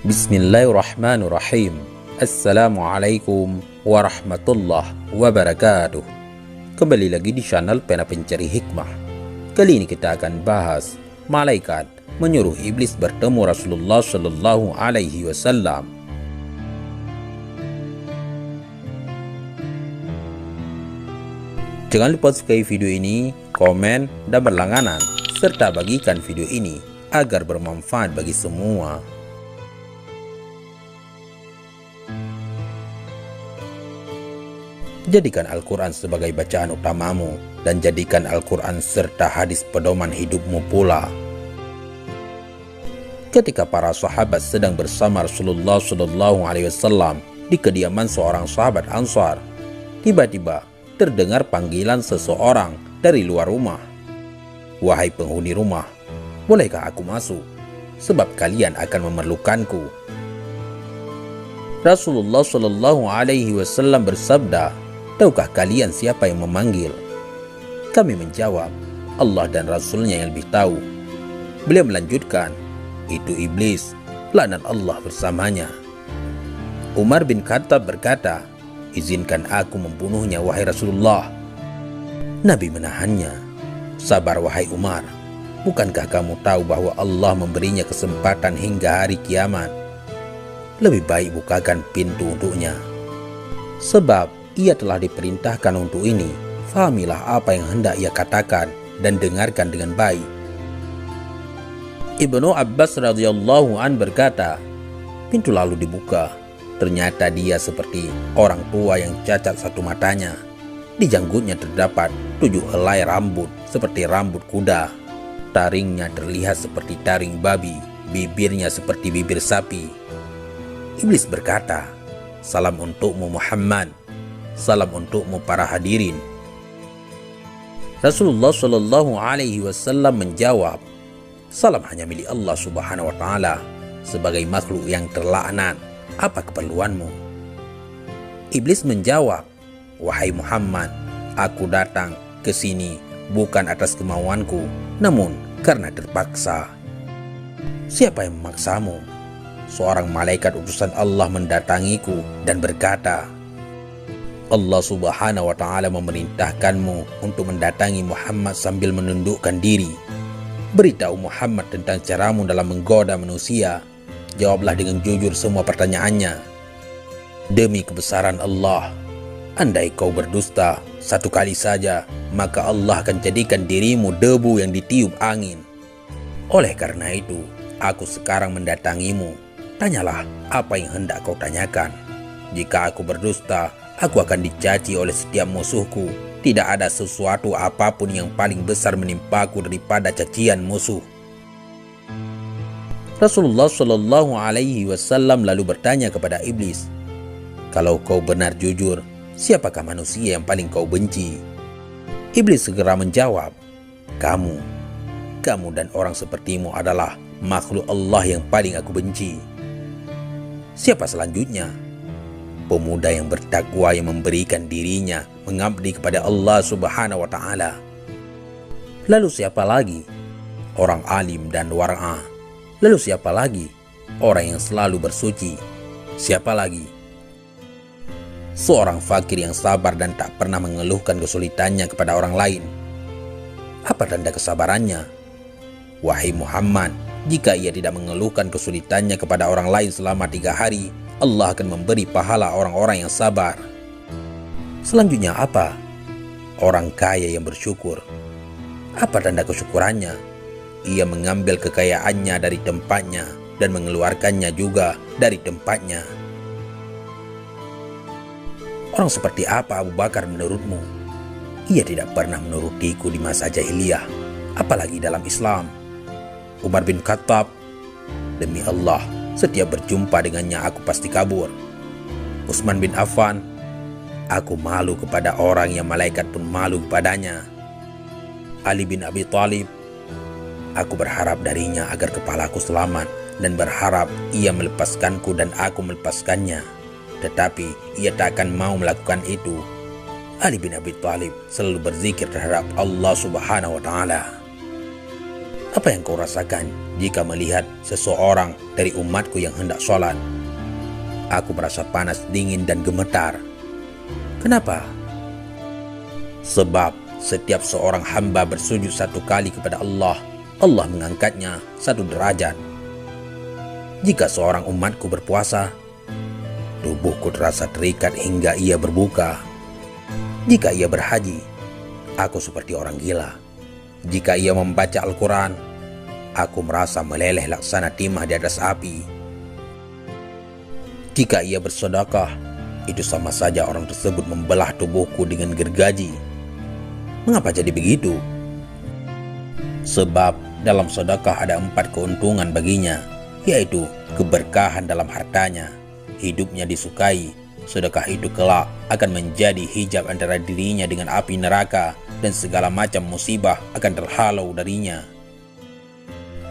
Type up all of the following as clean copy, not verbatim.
Bismillahirrahmanirrahim. Assalamualaikum warahmatullahi wabarakatuh. Kembali lagi di channel Pena Pencari Hikmah. Kali ini kita akan bahas malaikat menyuruh iblis bertemu Rasulullah Shallallahu Alaihi Wasallam. Jangan lupa sukai video ini, komen, dan berlangganan, serta bagikan video ini agar bermanfaat bagi semua. Jadikan Al-Quran sebagai bacaan utamamu dan jadikan Al-Quran serta hadis pedoman hidupmu pula. Ketika para sahabat sedang bersama Rasulullah Shallallahu Alaihi Wasallam di kediaman seorang sahabat Ansar, tiba-tiba terdengar panggilan seseorang dari luar rumah. "Wahai penghuni rumah, bolehkah aku masuk? Sebab kalian akan memerlukanku." Rasulullah Shallallahu Alaihi Wasallam bersabda, "Tahukah kalian siapa yang memanggil?" Kami menjawab, "Allah dan Rasulnya yang lebih tahu." Beliau melanjutkan, "Itu iblis, laknat Allah bersamanya." Umar bin Khattab berkata, "Izinkan aku membunuhnya wahai Rasulullah." Nabi menahannya. "Sabar wahai Umar, bukankah kamu tahu bahwa Allah memberinya kesempatan hingga hari kiamat? Lebih baik bukakan pintu untuknya. Sebab ia telah diperintahkan untuk ini. Fahamilah apa yang hendak ia katakan dan dengarkan dengan baik." Ibnu Abbas radhiyallahu an berkata, pintu lalu dibuka. Ternyata dia seperti orang tua yang cacat satu matanya. Di janggutnya terdapat 7 helai rambut seperti rambut kuda. Taringnya terlihat seperti taring babi, bibirnya seperti bibir sapi. Iblis berkata, "Salam untukmu Muhammad, salam untukmu para hadirin." Rasulullah Shallallahu Alaihi Wasallam menjawab, "Salam hanya milik Allah Subhanahu Wa Taala. Sebagai makhluk yang terlaknat, apa keperluanmu?" Iblis menjawab, "Wahai Muhammad, aku datang ke sini bukan atas kemauanku, namun karena terpaksa." "Siapa yang memaksamu?" "Seorang malaikat utusan Allah mendatangiku dan berkata, Allah Subhanahu wa Ta'ala memerintahkanmu untuk mendatangi Muhammad sambil menundukkan diri. Beritahu Muhammad tentang caramu dalam menggoda manusia. Jawablah dengan jujur semua pertanyaannya. Demi kebesaran Allah, andai kau berdusta satu kali saja, maka Allah akan jadikan dirimu debu yang ditiup angin. Oleh karena itu, aku sekarang mendatangimu. Tanyalah apa yang hendak kau tanyakan. Jika aku berdusta, aku akan dicaci oleh setiap musuhku. Tidak ada sesuatu apapun yang paling besar menimpaku daripada cacian musuh." Rasulullah Shallallahu Alaihi Wasallam lalu bertanya kepada iblis, "Kalau kau benar jujur, siapakah manusia yang paling kau benci?" Iblis segera menjawab, Kamu dan orang sepertimu adalah makhluk Allah yang paling aku benci." "Siapa selanjutnya?" "Pemuda yang bertakwa yang memberikan dirinya mengabdi kepada Allah Subhanahu wa Ta'ala." "Lalu siapa lagi?" "Orang alim dan wara'ah." "Lalu siapa lagi?" "Orang yang selalu bersuci." "Siapa lagi?" "Seorang fakir yang sabar dan tak pernah mengeluhkan kesulitannya kepada orang lain." "Apa tanda kesabarannya?" "Wahai Muhammad, jika ia tidak mengeluhkan kesulitannya kepada orang lain selama 3 hari, Allah akan memberi pahala orang-orang yang sabar." "Selanjutnya apa?" "Orang kaya yang bersyukur." "Apa tanda kesyukurannya?" "Ia mengambil kekayaannya dari tempatnya dan mengeluarkannya juga dari tempatnya." "Orang seperti apa Abu Bakar menurutmu?" "Ia tidak pernah menurutiku di masa jahiliyah, apalagi dalam Islam." Umar bin Khattab, "Demi Allah, setiap berjumpa dengannya aku pasti kabur." Utsman bin Affan, "Aku malu kepada orang yang malaikat pun malu kepadanya." Ali bin Abi Thalib, "Aku berharap darinya agar kepalaku selamat dan berharap ia melepaskanku dan aku melepaskannya. Tetapi ia tak akan mau melakukan itu." Ali bin Abi Thalib selalu berzikir terhadap Allah Subhanahu wa Ta'ala. Apa yang kau rasakan jika melihat seseorang dari umatku yang hendak sholat? Aku merasa panas, dingin, dan gemetar. Kenapa? Sebab setiap seorang hamba bersujud satu kali kepada Allah, Allah mengangkatnya satu derajat. Jika seorang umatku berpuasa, tubuhku terasa terikat hingga ia berbuka. Jika ia berhaji, aku seperti orang gila. Jika ia membaca Al-Quran, aku merasa meleleh laksana timah di atas api. Jika ia bersedekah, itu sama saja orang tersebut membelah tubuhku dengan gergaji. Mengapa jadi begitu? Sebab dalam sedekah ada 4 keuntungan baginya, yaitu keberkahan dalam hartanya, hidupnya disukai. Sedekah itu kelak akan menjadi hijab antara dirinya dengan api neraka, dan segala macam musibah akan terhalau darinya.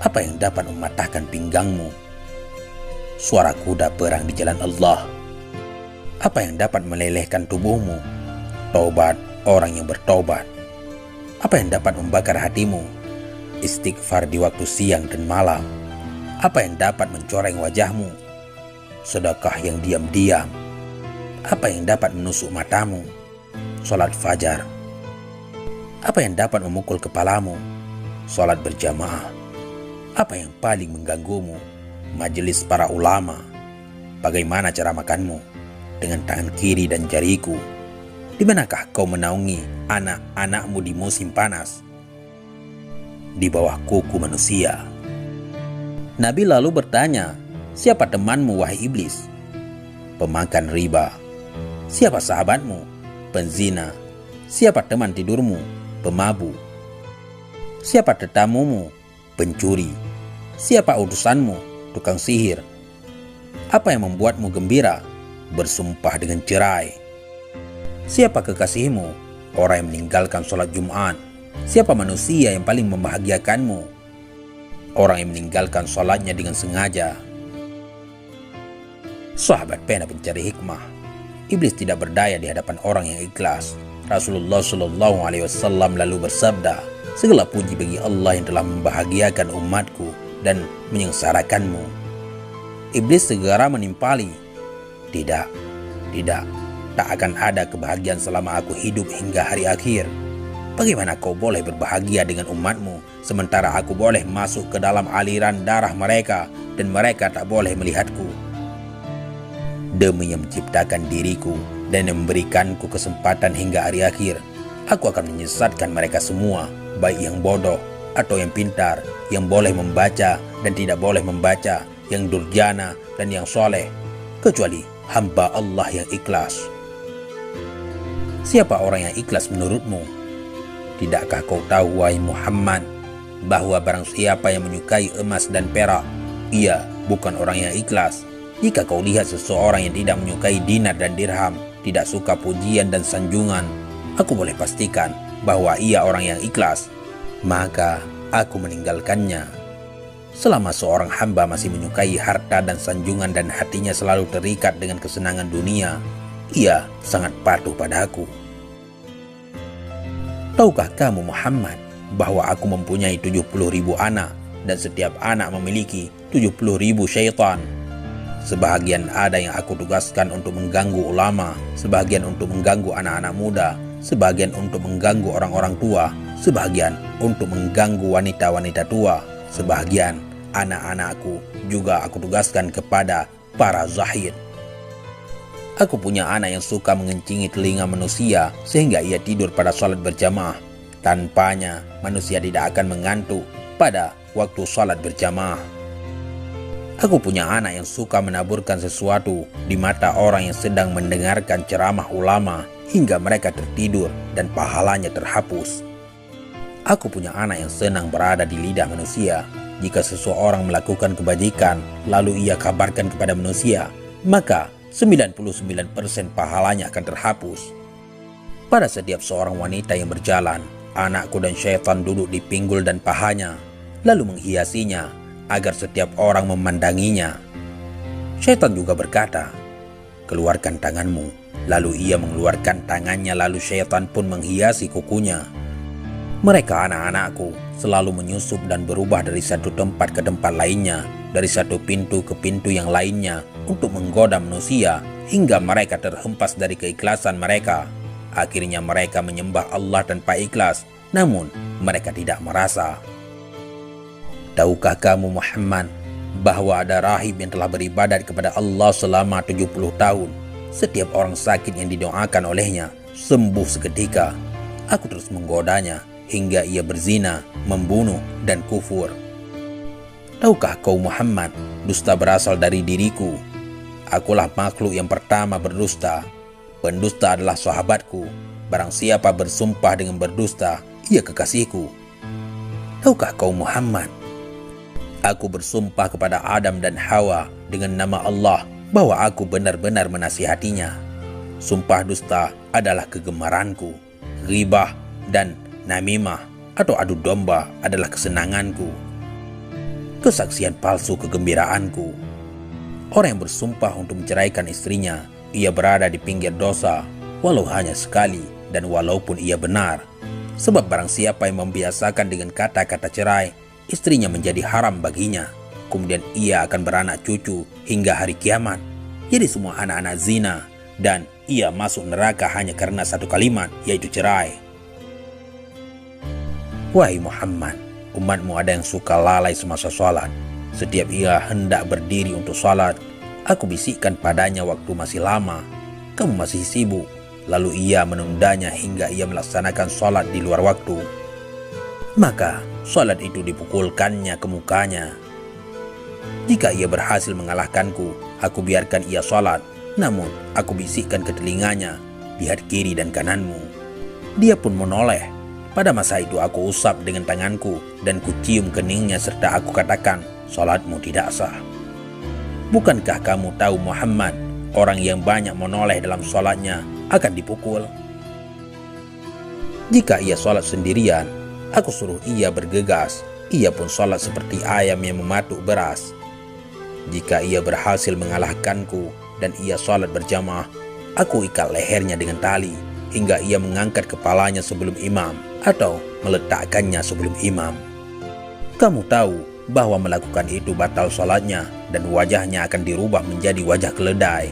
Apa yang dapat mematahkan pinggangmu? Suara kuda perang di jalan Allah. Apa yang dapat melelehkan tubuhmu? Taubat orang yang bertaubat. Apa yang dapat membakar hatimu? Istighfar di waktu siang dan malam. Apa yang dapat mencoreng wajahmu? Sedekah yang diam-diam. Apa yang dapat menusuk matamu? Salat fajar. Apa yang dapat memukul kepalamu? Salat berjamaah. Apa yang paling mengganggumu? Majelis para ulama. Bagaimana cara makanmu? Dengan tangan kiri dan jariku. Di manakah kau menaungi anak-anakmu di musim panas? Di bawah kuku manusia. Nabi lalu bertanya, siapa temanmu wahai iblis? Pemakan riba. Siapa sahabatmu? Penzina. Siapa teman tidurmu? Pemabuk. Siapa tetamumu? Pencuri. Siapa utusanmu? Tukang sihir. Apa yang membuatmu gembira? Bersumpah dengan cerai. Siapa kekasihmu? Orang yang meninggalkan sholat Jumat. Siapa manusia yang paling membahagiakanmu? Orang yang meninggalkan sholatnya dengan sengaja. Sahabat pena pencari hikmah. Iblis tidak berdaya di hadapan orang yang ikhlas. Rasulullah SAW lalu bersabda, segala puji bagi Allah yang telah membahagiakan umatku dan menyengsarakanmu. Iblis segera menimpali, Tidak, tak akan ada kebahagiaan selama aku hidup hingga hari akhir. Bagaimana kau boleh berbahagia dengan umatmu, sementara aku boleh masuk ke dalam aliran darah mereka dan mereka tak boleh melihatku? Demi yang menciptakan diriku dan memberikanku kesempatan hingga hari akhir, aku akan menyesatkan mereka semua, baik yang bodoh atau yang pintar, yang boleh membaca dan tidak boleh membaca, yang durjana dan yang soleh, kecuali hamba Allah yang ikhlas. Siapa orang yang ikhlas menurutmu? Tidakkah kau tahu wahai Muhammad, bahwa barang siapa yang menyukai emas dan perak, ia bukan orang yang ikhlas. Jika kau lihat seseorang yang tidak menyukai dinar dan dirham, tidak suka pujian dan sanjungan, aku boleh pastikan bahwa ia orang yang ikhlas, maka aku meninggalkannya. Selama seorang hamba masih menyukai harta dan sanjungan dan hatinya selalu terikat dengan kesenangan dunia, ia sangat patuh padaku. Tahukah kamu Muhammad bahwa aku mempunyai 70.000 anak dan setiap anak memiliki 70.000 syaitan? Sebahagian ada yang aku tugaskan untuk mengganggu ulama, sebahagian untuk mengganggu anak-anak muda, sebahagian untuk mengganggu orang-orang tua, sebahagian untuk mengganggu wanita-wanita tua, sebahagian anak-anakku juga aku tugaskan kepada para zahid. Aku punya anak yang suka mengencingi telinga manusia sehingga ia tidur pada salat berjamaah. Tanpanya manusia tidak akan mengantuk pada waktu salat berjamaah. Aku punya anak yang suka menaburkan sesuatu di mata orang yang sedang mendengarkan ceramah ulama hingga mereka tertidur dan pahalanya terhapus. Aku punya anak yang senang berada di lidah manusia. Jika seseorang melakukan kebajikan lalu ia kabarkan kepada manusia, maka 99% pahalanya akan terhapus. Pada setiap seorang wanita yang berjalan, anakku dan syaitan duduk di pinggul dan pahanya, lalu menghiasinya agar setiap orang memandanginya. Syaitan juga berkata, keluarkan tanganmu. Lalu ia mengeluarkan tangannya, lalu syaitan pun menghiasi kukunya. Mereka anak-anakku selalu menyusup dan berubah dari satu tempat ke tempat lainnya, dari satu pintu ke pintu yang lainnya untuk menggoda manusia hingga mereka terhempas dari keikhlasan mereka. Akhirnya mereka menyembah Allah tanpa ikhlas, namun mereka tidak merasa. Tahukah kamu Muhammad bahwa ada rahib yang telah beribadat kepada Allah selama 70 tahun. Setiap orang sakit yang didoakan olehnya sembuh seketika. Aku terus menggodanya hingga ia berzina, membunuh, dan kufur. Tahukah kau Muhammad, dusta berasal dari diriku. Akulah makhluk yang pertama berdusta. Pendusta adalah sahabatku. Barang siapa bersumpah dengan berdusta, ia kekasihku. Tahukah kau Muhammad, aku bersumpah kepada Adam dan Hawa dengan nama Allah bahwa aku benar-benar menasihatinya. Sumpah dusta adalah kegemaranku. Ghibah dan namimah atau adu domba adalah kesenanganku. Kesaksian palsu kegembiraanku. Orang yang bersumpah untuk menceraikan istrinya, ia berada di pinggir dosa, walau hanya sekali dan walaupun ia benar. Sebab barang siapa yang membiasakan dengan kata-kata cerai, istrinya menjadi haram baginya. Kemudian ia akan beranak cucu hingga hari kiamat. Jadi semua anak-anak zina, dan ia masuk neraka hanya karena satu kalimat, yaitu cerai. Wahai Muhammad, umatmu ada yang suka lalai semasa sholat. Setiap ia hendak berdiri untuk sholat, aku bisikkan padanya waktu masih lama. Kamu masih sibuk. Lalu ia menundanya hingga ia melaksanakan sholat di luar waktu. Maka sholat itu dipukulkannya ke mukanya. Jika ia berhasil mengalahkanku, aku biarkan ia sholat. Namun aku bisikkan ke telinganya, lihat kiri dan kananmu. Dia pun menoleh. Pada masa itu aku usap dengan tanganku dan kucium keningnya serta aku katakan, sholatmu tidak sah. Bukankah kamu tahu Muhammad, orang yang banyak menoleh dalam sholatnya akan dipukul? Jika ia sholat sendirian, aku suruh ia bergegas. Ia pun sholat seperti ayam yang mematuk beras. Jika ia berhasil mengalahkanku dan ia sholat berjamaah, aku ikat lehernya dengan tali hingga ia mengangkat kepalanya sebelum imam atau meletakkannya sebelum imam. Kamu tahu bahwa melakukan itu batal sholatnya dan wajahnya akan dirubah menjadi wajah keledai.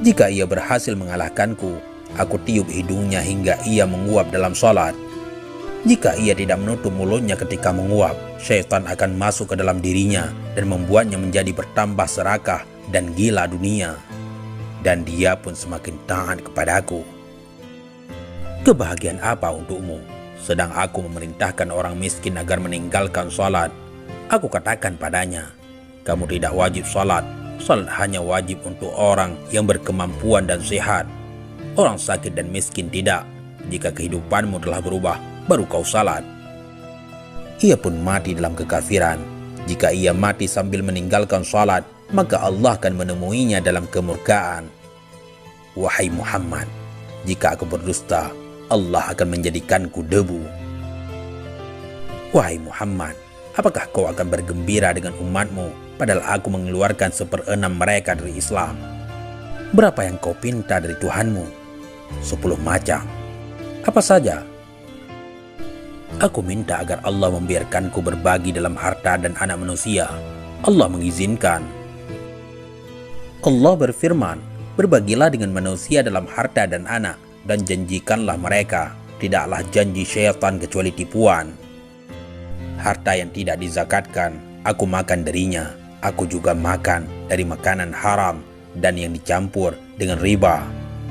Jika ia berhasil mengalahkanku, aku tiup hidungnya hingga ia menguap dalam sholat. Jika ia tidak menutup mulutnya ketika menguap, syaitan akan masuk ke dalam dirinya dan membuatnya menjadi bertambah serakah dan gila dunia. Dan dia pun semakin taat kepadaku. Kebahagiaan apa untukmu? Sedang aku memerintahkan orang miskin agar meninggalkan sholat. Aku katakan padanya, kamu tidak wajib sholat. Sholat hanya wajib untuk orang yang berkemampuan dan sehat. Orang sakit dan miskin tidak. Jika kehidupanmu telah berubah, baru kau salat. Ia pun mati dalam kekafiran. Jika ia mati sambil meninggalkan salat, maka Allah akan menemuinya dalam kemurkaan. Wahai Muhammad, jika aku berdusta, Allah akan menjadikanku debu. Wahai Muhammad, apakah kau akan bergembira dengan umatmu, padahal aku mengeluarkan 1/6 mereka dari Islam? Berapa yang kau pinta dari Tuhanmu? 10 macam. Apa saja? Aku minta agar Allah membiarkanku berbagi dalam harta dan anak manusia. Allah mengizinkan. Allah berfirman, berbagilah dengan manusia dalam harta dan anak, dan janjikanlah mereka. Tidaklah janji syaitan kecuali tipuan. Harta yang tidak dizakatkan, aku makan darinya. Aku juga makan dari makanan haram dan yang dicampur dengan riba.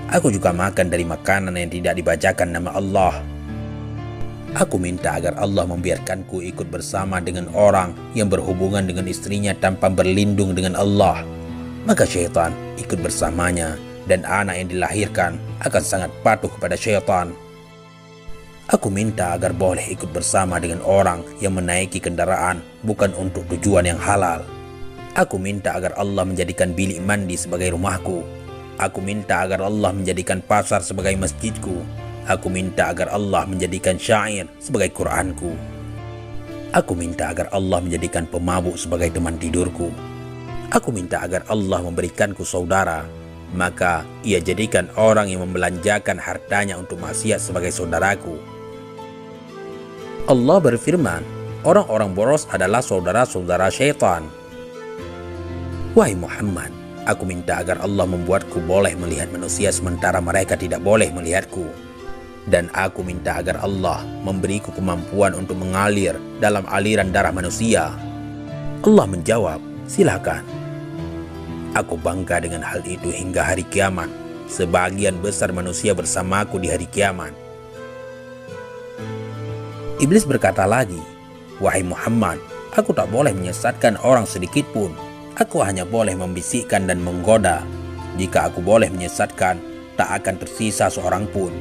Aku juga makan dari makanan yang tidak dibacakan nama Allah. Aku minta agar Allah membiarkanku ikut bersama dengan orang yang berhubungan dengan istrinya tanpa berlindung dengan Allah. Maka syaitan ikut bersamanya dan anak yang dilahirkan akan sangat patuh kepada syaitan. Aku minta agar boleh ikut bersama dengan orang yang menaiki kendaraan bukan untuk tujuan yang halal. Aku minta agar Allah menjadikan bilik mandi sebagai rumahku. Aku minta agar Allah menjadikan pasar sebagai masjidku. Aku minta agar Allah menjadikan syair sebagai Qur'anku. Aku minta agar Allah menjadikan pemabuk sebagai teman tidurku. Aku minta agar Allah memberikanku saudara, maka ia jadikan orang yang membelanjakan hartanya untuk maksiat sebagai saudaraku. Allah berfirman, orang-orang boros adalah saudara-saudara syaitan. Wahai Muhammad, aku minta agar Allah membuatku boleh melihat manusia sementara mereka tidak boleh melihatku. Dan aku minta agar Allah memberiku kemampuan untuk mengalir dalam aliran darah manusia. Allah menjawab, silakan. Aku bangga dengan hal itu hingga hari kiamat. Sebagian besar manusia bersamaku di hari kiamat. Iblis berkata lagi, wahai Muhammad, aku tak boleh menyesatkan orang sedikit pun. Aku hanya boleh membisikkan dan menggoda. Jika aku boleh menyesatkan, tak akan tersisa seorang pun.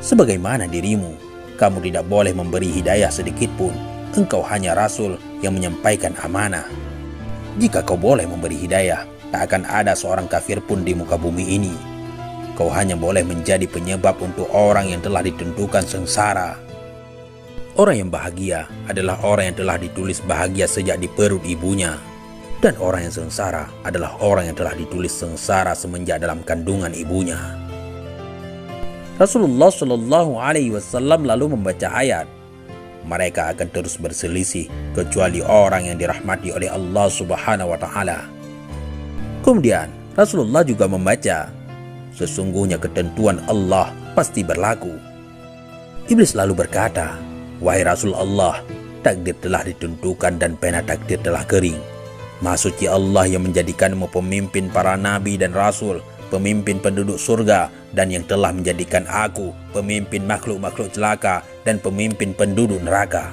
Sebagaimana dirimu, kamu tidak boleh memberi hidayah sedikit pun. Engkau hanya rasul yang menyampaikan amanah. Jika kau boleh memberi hidayah, tak akan ada seorang kafir pun di muka bumi ini. Kau hanya boleh menjadi penyebab untuk orang yang telah ditentukan sengsara. Orang yang bahagia adalah orang yang telah ditulis bahagia sejak di perut ibunya. Dan orang yang sengsara adalah orang yang telah ditulis sengsara semenjak dalam kandungan ibunya. Rasulullah Shallallahu Alaihi Wasallam lalu membaca ayat, mereka akan terus berselisih kecuali orang yang dirahmati oleh Allah Subhanahu Wa Taala. Kemudian Rasulullah juga membaca, sesungguhnya ketentuan Allah pasti berlaku. Iblis lalu berkata, wahai Rasul Allah, takdir telah ditentukan dan pena takdir telah kering. Maksudnya Allah yang menjadikanmu pemimpin para nabi dan rasul, pemimpin penduduk surga, dan yang telah menjadikan aku pemimpin makhluk-makhluk celaka dan pemimpin penduduk neraka.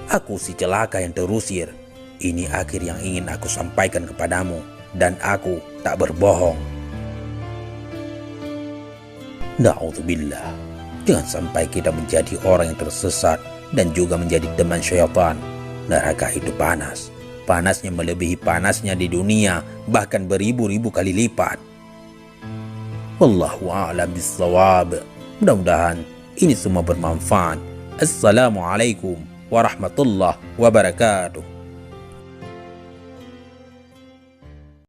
Aku si celaka yang terusir. Ini akhir yang ingin aku sampaikan kepadamu, dan aku tak berbohong. Na'udzubillah, jangan sampai kita menjadi orang yang tersesat dan juga menjadi teman syaitan. Neraka itu panas. Panasnya melebihi panasnya di dunia, bahkan beribu-ribu kali lipat. Wallahu a'lam bissawab. Mudah-mudahan ini semua bermanfaat. Assalamualaikum warahmatullahi wabarakatuh.